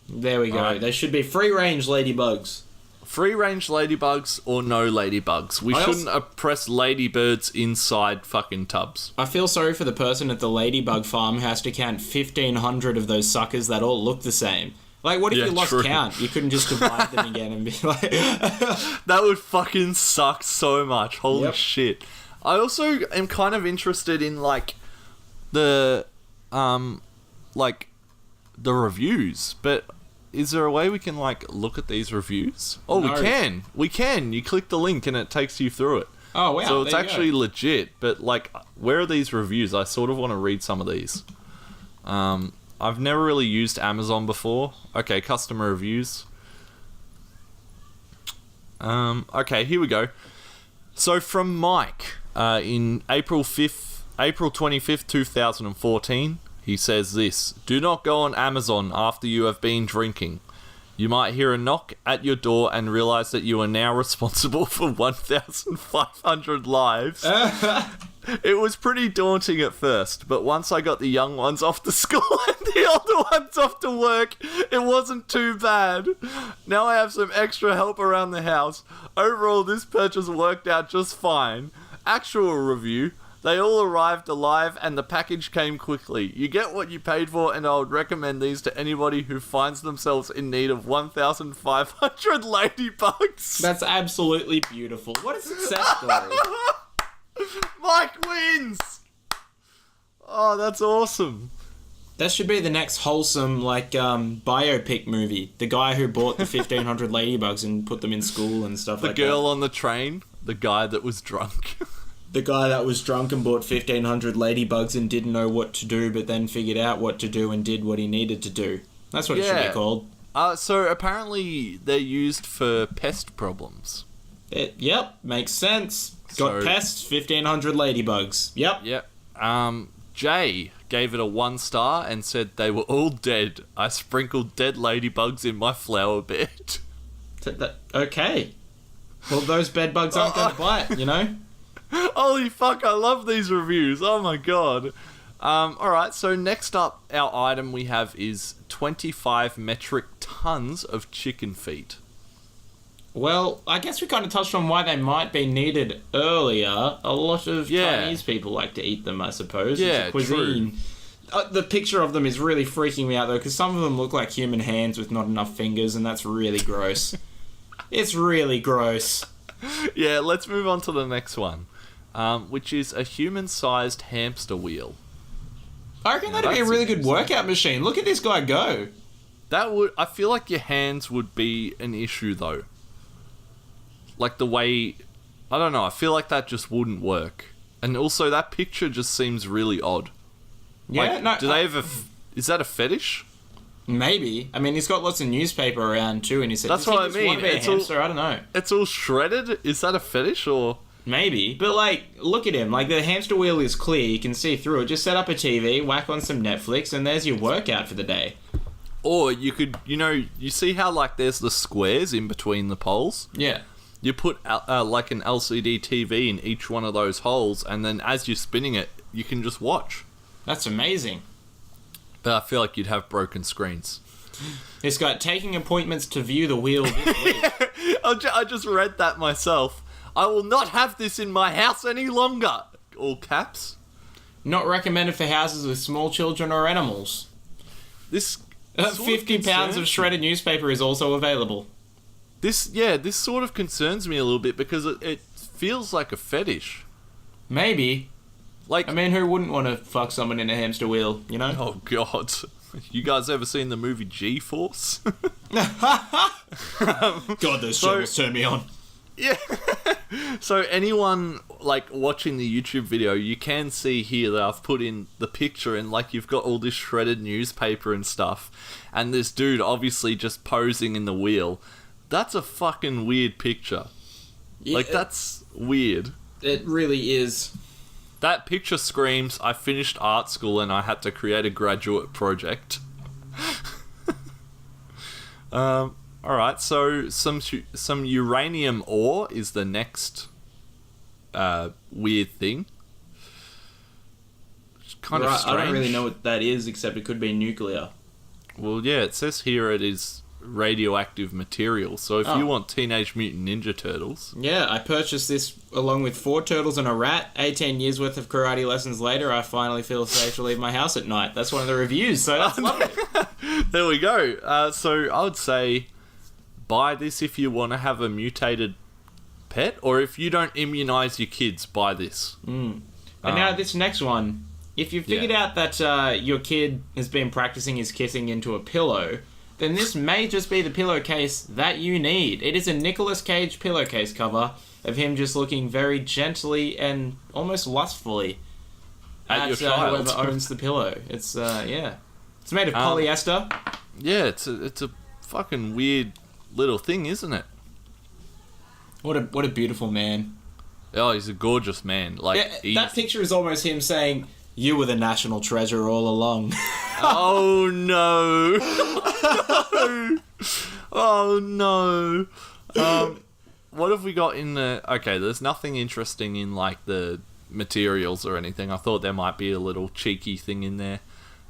There we go. Alright. They should be free-range ladybugs. Free-range ladybugs or no ladybugs. We shouldn't oppress ladybirds inside fucking tubs. I feel sorry for the person at the ladybug farm who has to count 1,500 of those suckers that all look the same. Like, what if Yeah, you lost true. count? You couldn't just divide them again and be like... That would fucking suck so much. Holy Yep. shit. I also am kind of interested in, like, the reviews, but is there a way we can, like, look at these reviews? Oh, No. we can. We can. You click the link and it takes you through it. Oh, wow. So it's there you actually go. legit, but, like, where are these reviews? I sort of want to read some of these. I've never really used Amazon before. Okay, customer reviews. Okay, here we go. So from Mike, In April 25th, 2014, he says this: "Do not go on Amazon after you have been drinking. You might hear a knock at your door and realize that you are now responsible for 1,500 lives." It was pretty daunting at first, but once I got the young ones off to school and the older ones off to work, it wasn't too bad. Now I have some extra help around the house. Overall, this purchase worked out just fine. Actual review: they all arrived alive and the package came quickly. You get what you paid for, and I would recommend these to anybody who finds themselves in need of 1,500 ladybugs. That's absolutely beautiful. What a success story. Mike wins! Oh, that's awesome. That should be the next wholesome, biopic movie. The guy who bought the 1,500 ladybugs and put them in school and stuff like that. The girl on the train, the guy that was drunk. The guy that was drunk and bought 1,500 ladybugs and didn't know what to do, but then figured out what to do and did what he needed to do. That's what it should be called. So apparently they're used for pest problems. Yep, makes sense. Got pests, 1,500 ladybugs. Yep. Jay gave it a 1 star and said they were all dead. I sprinkled dead ladybugs in my flower bed. Okay. Well, those bed bugs aren't going to bite, you know? Holy fuck, I love these reviews. Oh my god. Alright, so next up, our item we have is 25 metric tons of chicken feet. Well, I guess we kind of touched on why they might be needed earlier. A lot of Chinese people like to eat them, I suppose. Yeah, it's a cuisine. true. The picture of them is really freaking me out, though, because some of them look like human hands with not enough fingers, and that's really gross. It's really gross. Yeah, let's move on to the next one, which is a human-sized hamster wheel. I reckon that'd be a really good workout machine. Look at this guy go. I feel like your hands would be an issue, though. Like the way, I don't know, I feel like that just wouldn't work. And also that picture just seems really odd. Yeah, like, no. Do they have is that a fetish? Maybe. I mean, he's got lots of newspaper around too, and he said, "That's what I mean. Want to be a hamster? I don't know. It's all shredded. Is that a fetish or?" Maybe, but look at him. The hamster wheel is clear. You can see through it. Just set up a TV, whack on some Netflix, and there's your workout for the day. Or you could, you see how there's the squares in between the poles. Yeah. You put an LCD TV in each one of those holes, and then as you're spinning it, you can just watch. That's amazing. But I feel like you'd have broken screens. This guy taking appointments to view the wheel this week. I just read that myself. I will not have this in my house any longer. All caps. Not recommended for houses with small children or animals. This 50 pounds of shredded newspaper is also available. This sort of concerns me a little bit because it feels like a fetish. Maybe. Who wouldn't want to fuck someone in a hamster wheel, you know? Oh, God. You guys ever seen the movie G-Force? God, those shows turn me on. Yeah. So anyone watching the YouTube video, you can see here that I've put in the picture and you've got all this shredded newspaper and stuff, and this dude obviously just posing in the wheel. That's a fucking weird picture. Yeah, that's weird. It really is. That picture screams, I finished art school and I had to create a graduate project. Alright, so some uranium ore is the next weird thing. It's kind of strange. I don't really know what that is, except it could be nuclear. Well, yeah, it says here it is radioactive material, so if you want Teenage Mutant Ninja Turtles... Yeah, I purchased this along with 4 turtles and a rat. 18 years worth of karate lessons later, I finally feel safe to leave my house at night. That's one of the reviews, so that's lovely. There we go. So I would say buy this if you want to have a mutated pet, or if you don't immunize your kids, buy this. And now this next one, if you figured out that your kid has been practicing his kissing into a pillow, then this may just be the pillowcase that you need. It is a Nicolas Cage pillowcase cover of him just looking very gently and almost lustfully at your child. Whoever owns the pillow. It's it's made of polyester. Yeah, it's a fucking weird little thing, isn't it? What a beautiful man. Oh, he's a gorgeous man. Like, Yeah, that picture is almost him saying, "You were the national treasure all along." Oh no! Oh no! What have we got in the? Okay, there's nothing interesting in like the materials or anything. I thought there might be a little cheeky thing in there,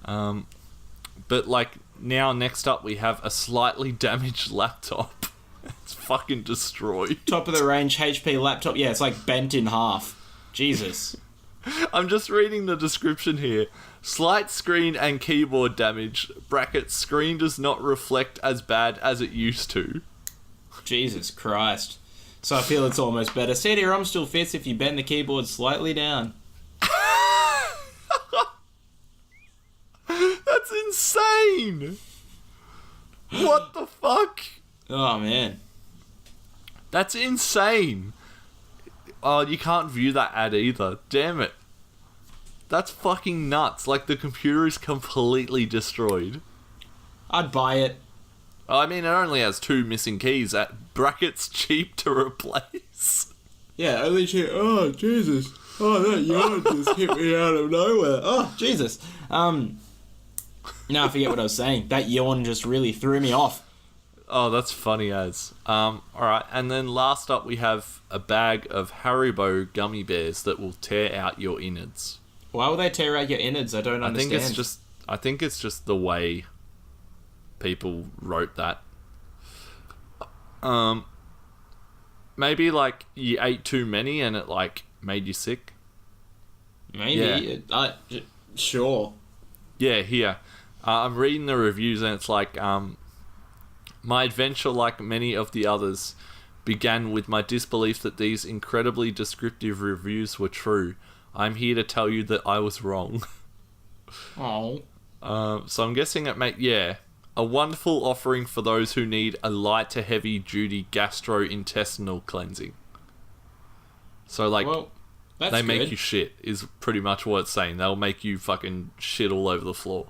but like now, next up we have a slightly damaged laptop. It's fucking destroyed. Top of the range HP laptop. Yeah, it's like bent in half. Jesus. I'm just reading the description here. Slight screen and keyboard damage. Brackets. Screen does not reflect as bad as it used to. Jesus Christ. So I feel it's almost better. CD-ROM still fits if you bend the keyboard slightly down. That's insane! What the fuck? Oh, man. That's insane. Oh, you can't view that ad either. Damn it. That's fucking nuts. Like, the computer is completely destroyed. I'd buy it. I mean, it only has 2 missing keys at brackets cheap to replace. Yeah, only cheap. Oh, Jesus. Oh, that yawn just hit me out of nowhere. Oh, Jesus. Now I forget what I was saying. That yawn just really threw me off. Oh, that's funny as. Alright, and then last up we have a bag of Haribo gummy bears that will tear out your innards. Why will they tear out your innards? I don't understand. I think it's just the way people wrote that. Maybe like you ate too many and it like made you sick. Maybe. Yeah. Sure. Yeah, here. I'm reading the reviews and it's like, my adventure, like many of the others, began with my disbelief that these incredibly descriptive reviews were true. I'm here to tell you that I was wrong. Oh. So I'm guessing it a wonderful offering for those who need a light to heavy duty gastrointestinal cleansing. So like, well, that's they good. make you shit is pretty much what it's saying. They'll make you fucking shit all over the floor.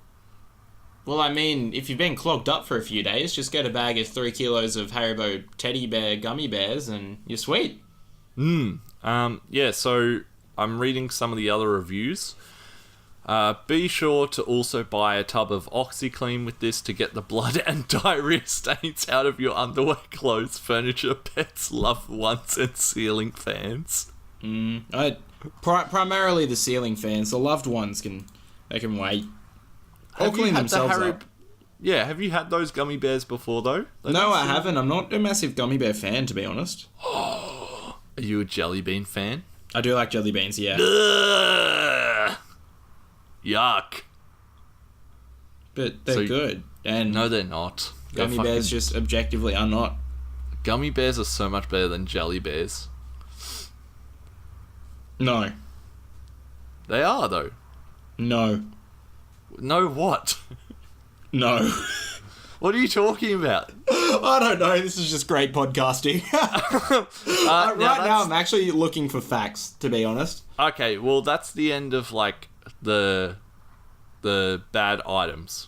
Well, I mean, if you've been clogged up for a few days, just get a bag of 3 kilos of Haribo teddy bear gummy bears and you're sweet. Yeah, so I'm reading some of the other reviews. Be sure to also buy a tub of OxyClean with this to get the blood and diarrhea stains out of your underwear, clothes, furniture, pets, loved ones, and ceiling fans. Primarily the ceiling fans. The loved ones can wait. Or clean themselves up. Yeah, have you had those gummy bears before, though? No, I haven't. I'm not a massive gummy bear fan, to be honest. Are you a jelly bean fan? I do like jelly beans, yeah. Ugh. Yuck. But they're good. And no, they're not. Gummy bears just objectively are not. Gummy bears are so much better than jelly bears. No. They are, though. No. No what? No. What are you talking about? I don't know. This is just great podcasting. Now I'm actually looking for facts, to be honest. Okay, well, that's the end of, like, the bad items.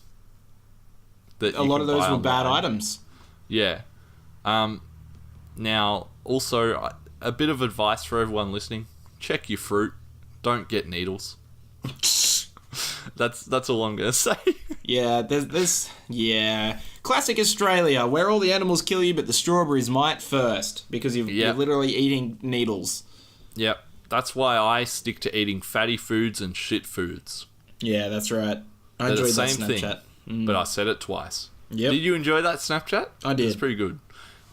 A lot of those were bad items. Yeah. Now, also, a bit of advice for everyone listening. Check your fruit. Don't get needles. That's all I'm going to say. Yeah, classic Australia, where all the animals kill you, but the strawberries might first, because you're literally eating needles. Yep. That's why I stick to eating fatty foods and shit foods. Yeah, that's right. I enjoyed that Snapchat. But I said it twice. Yep. Did you enjoy that Snapchat? I did. It's pretty good.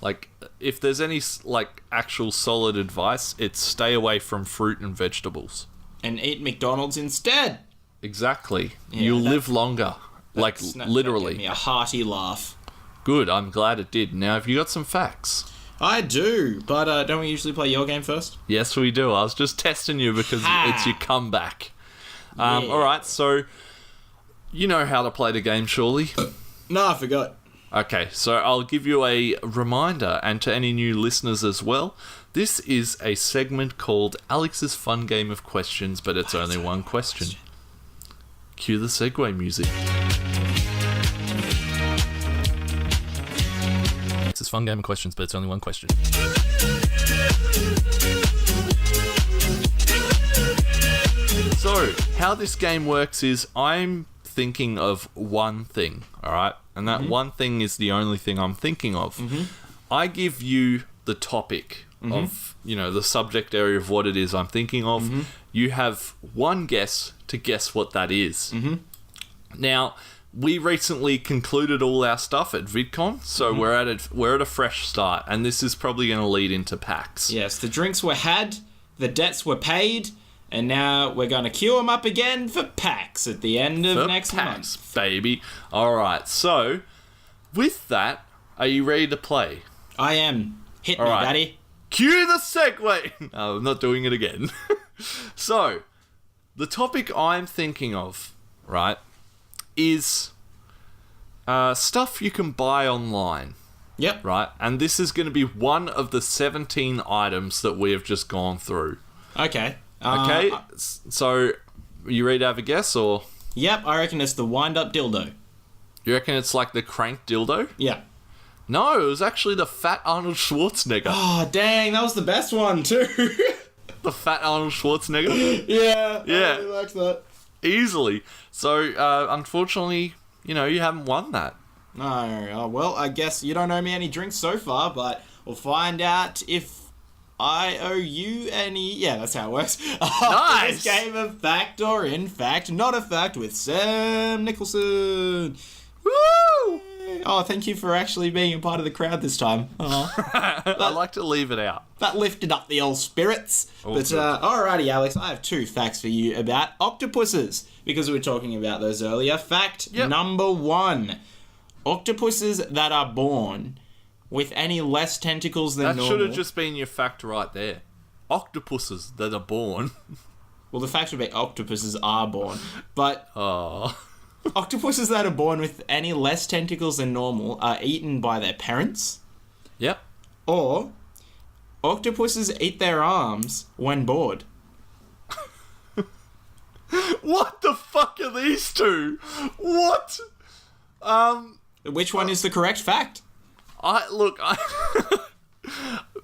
Like, if there's any, like, actual solid advice, it's stay away from fruit and vegetables. And eat McDonald's instead. Exactly. Yeah, You'll live longer. Like, literally. Gave me a hearty laugh. Good, I'm glad it did. Now, have you got some facts? I do, but don't we usually play your game first? Yes, we do. I was just testing you because it's your comeback. Yeah. Alright, so you know how to play the game, surely? No, I forgot. Okay, so I'll give you a reminder, and to any new listeners as well, this is a segment called Alex's Fun Game of Questions, but it's only one question. Cue the segue music. It's a fun game of questions, but it's only one question. So, how this game works is I'm thinking of one thing, alright? And that one thing is the only thing I'm thinking of. I give you the topic of, the subject area of what it is I'm thinking of. You have one guess to guess what that is. Now, we recently concluded all our stuff at VidCon, so we're at a fresh start, and this is probably going to lead into PAX. Yes, the drinks were had, the debts were paid, and now we're going to queue them up again for PAX at the end of next month. Baby. Alright, so, with that, are you ready to play? I am. Hit me, Alright. Daddy. Cue the segue! No, I'm not doing it again. So, the topic I'm thinking of, right, is stuff you can buy online. Yep. Right? And this is going to be one of the 17 items that we have just gone through. Okay. Okay? So, you ready to have a guess, or? Yep, I reckon it's the wind-up dildo. You reckon it's like the crank dildo? Yeah. No, it was actually the fat Arnold Schwarzenegger. Oh, dang, that was the best one, too. The fat Arnold Schwarzenegger? Yeah. Yeah. I really liked that. Easily. So, unfortunately, you haven't won that. No, well, I guess you don't owe me any drinks so far, but we'll find out if I owe you any... Yeah, that's how it works. Nice! This game of fact or in fact, not a fact with Sam Nicholson. Woo! Oh, thank you for actually being a part of the crowd this time. Oh, I like to leave it out. that lifted up the old spirits. Oh, but, good. alrighty, Alex, I have 2 facts for you about octopuses, because we were talking about those earlier. Fact number 1. Octopuses that are born with any less tentacles than normal... That should have just been your fact right there. Octopuses that are born. Well, the fact would be octopuses are born, but... Oh. Octopuses that are born with any less tentacles than normal are eaten by their parents, Yep. or octopuses eat their arms when bored. What the fuck are these two? What? Which one is the correct fact?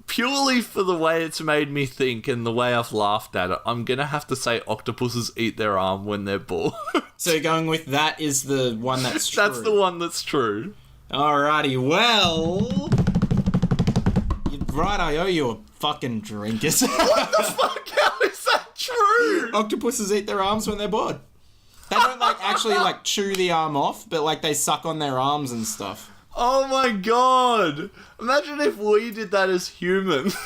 Purely for the way it's made me think and the way I've laughed at it, I'm gonna have to say octopuses eat their arm when they're bored. So going with that is the one that's true. That's the one that's true. Alrighty, well... You're right, I owe you a fucking drink. What the fuck? How is that true? Octopuses eat their arms when they're bored. They don't, actually, chew the arm off, but, they suck on their arms and stuff. Oh my god! Imagine if we did that as humans.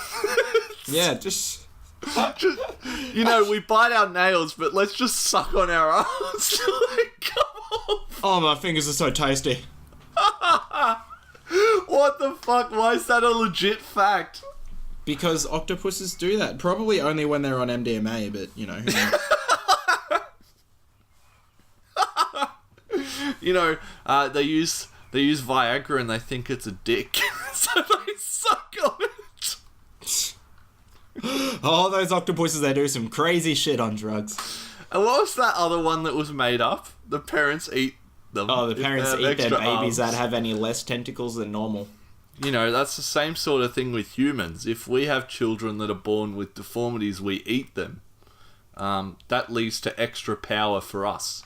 Yeah, just... we bite our nails, but let's just suck on our arms. Come on. Oh, my fingers are so tasty. What the fuck? Why is that a legit fact? Because octopuses do that. Probably only when they're on MDMA, but, who knows? They use Viagra and they think it's a dick, so they suck on it. Oh, those octopuses, they do some crazy shit on drugs. And what was that other one that was made up? The parents eat them. Oh, the if parents they have eat their extra babies arms. that have any less tentacles than normal. That's the same sort of thing with humans. If we have children that are born with deformities, we eat them. That leads to extra power for us.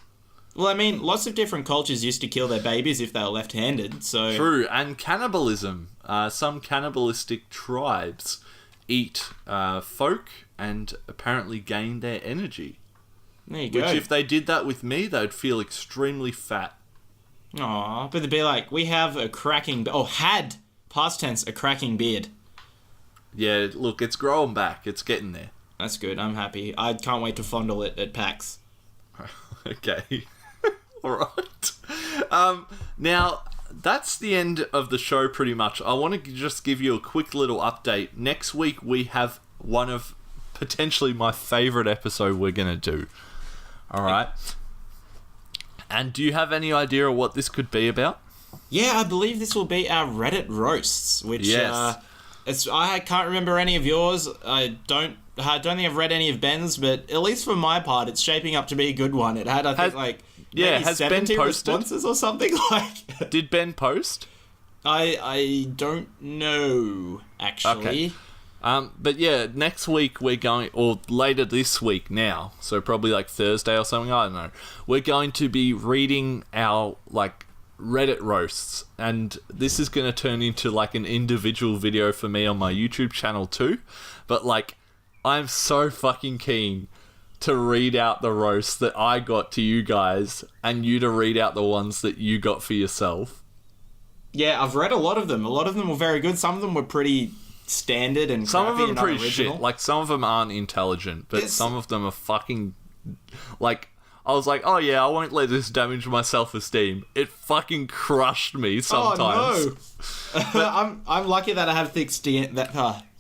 Well, I mean, lots of different cultures used to kill their babies if they were left-handed, so... True, and cannibalism. Some cannibalistic tribes eat folk and apparently gain their energy. There you go. Which, if they did that with me, they'd feel extremely fat. Aw, but they'd be like, we have a cracking... had, past tense, a cracking beard. Yeah, look, it's growing back. It's getting there. That's good, I'm happy. I can't wait to fondle it at PAX. Okay. Alright. Now, that's the end of the show pretty much. I want to just give you a quick little update. Next week, we have one of potentially my favourite episode we're going to do. Alright. And do you have any idea of what this could be about? Yeah, I believe this will be our Reddit roasts, which Yes. I can't remember any of yours. I don't think I've read any of Ben's, but at least for my part, it's shaping up to be a good one. It had, I think, maybe has Ben 70 posted? responses or something like. Did Ben post? I don't know, actually. Okay. But yeah, next week we're going, or later this week now, so probably like Thursday or something, I don't know. We're going to be reading our, like, Reddit roasts, and this is going to turn into, like, an individual video for me on my YouTube channel too. But, like, I'm so fucking keen to read out the roasts that I got to you guys, and you to read out the ones that you got for yourself. Yeah, I've read a lot of them. A lot of them were very good. Some of them were pretty standard and some of them and pretty unoriginal. shit. Like, some of them aren't intelligent, but some of them are fucking, like, I was like, oh yeah, I won't let this damage my self-esteem. It fucking crushed me sometimes. Oh no! I'm lucky that I have thick skin.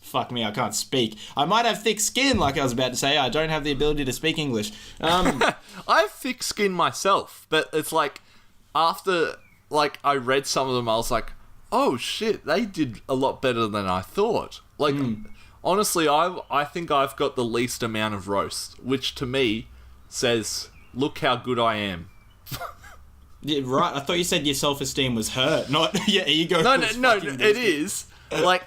Fuck me, I can't speak. I might have thick skin, like I was about to say. I don't have the ability to speak English. I have thick skin myself, but it's like, after, like, I read some of them, I was like, oh shit, they did a lot better than I thought. Like, honestly, I think I've got the least amount of roast, which to me says, look how good I am. Yeah, right. I thought you said your self-esteem was hurt, not your ego. No, it is. Like,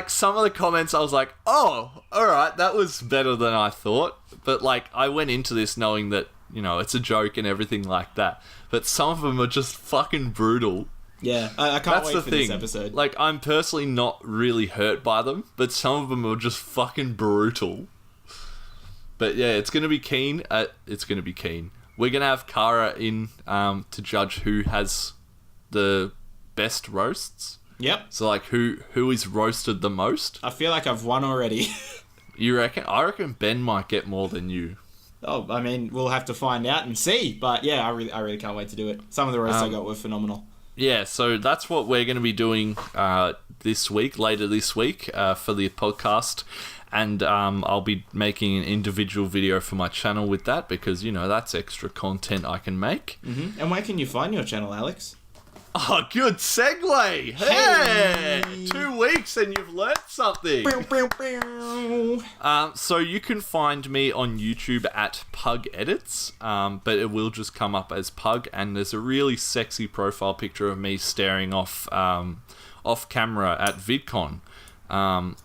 some of the comments I was like, oh, alright, that was better than I thought. But, like, I went into this knowing that, you know, it's a joke and everything like that. But some of them are just fucking brutal. Yeah, I can't wait for this episode. Like, I'm personally not really hurt by them, but some of them are just fucking brutal. But yeah, it's gonna be keen. We're gonna have Kara in to judge who has the best roasts. Yep. So, like, who is roasted the most? I feel like I've won already. You reckon? I reckon Ben might get more than you. Oh, I mean, we'll have to find out and see. But yeah, I really can't wait to do it. Some of the roasts I got were phenomenal. Yeah, so that's what we're going to be doing later this week for the podcast. And I'll be making an individual video for my channel with that because, you know, that's extra content I can make. Mm-hmm. And where can you find your channel, Alex? Oh, good segue. Hey! 2 weeks and you've learnt something. So you can find me on YouTube at PugEdits, but it will just come up as Pug, and there's a really sexy profile picture of me staring off camera at VidCon.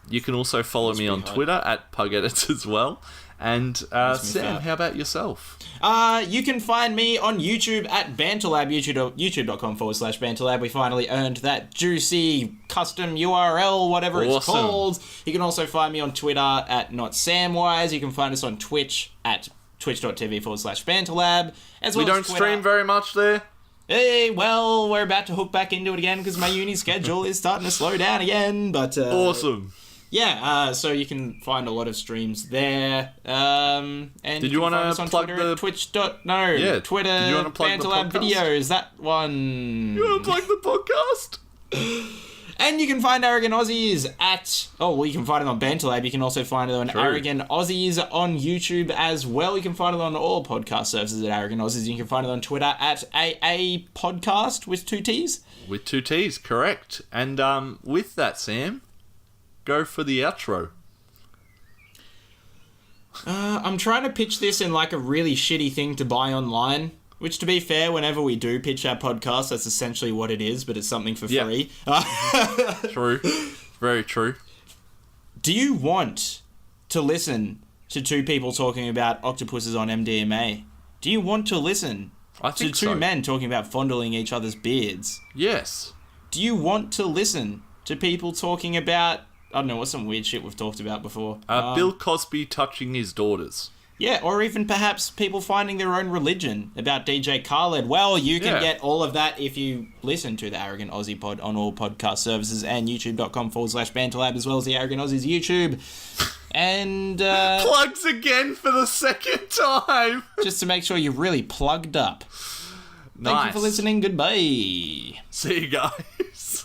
You can also follow me on Twitter at PugEdits as well. And Sam, how about yourself? You can find me on YouTube at BanterLab, youtube.com/BanterLab. We finally earned that juicy custom URL, whatever it's called. You can also find me on Twitter at NotSamWise. You can find us on Twitch at twitch.tv/BanterLab. We don't stream very much there. Hey, well, we're about to hook back into it again because my uni schedule is starting to slow down again. But awesome. Yeah, so you can find a lot of streams there. And did you want to plug Twitter the Twitch? No, yeah, Twitter. Did you want to plug BanterLab the podcast? videos. That one. You want to plug the podcast? And you can find Arrogant Aussies at... Oh, well, you can find it on BanterLab. You can also find it on Arrogant Aussies on YouTube as well. You can find it on all podcast services at Arrogant Aussies. You can find it on Twitter at AA Podcast with 2 T's. With 2 T's, correct. And with that, Sam, go for the outro. I'm trying to pitch this in like a really shitty thing to buy online. Which, to be fair, whenever we do pitch our podcast, that's essentially what it is, but it's something for free. True. Very true. Do you want to listen to 2 people talking about octopuses on MDMA? Do you want to listen to 2 men talking about fondling each other's beards? Yes. Do you want to listen to people talking about... I don't know, what's some weird shit we've talked about before? Bill Cosby touching his daughters. Yeah, or even perhaps people finding their own religion about DJ Khaled. Well, you can get all of that if you listen to the Arrogant Aussie Pod on all podcast services and youtube.com/BanterLab as well as the Arrogant Aussies YouTube. And... Plugs again for the second time! just to make sure you're really plugged up. Nice. Thank you for listening. Goodbye. See you guys.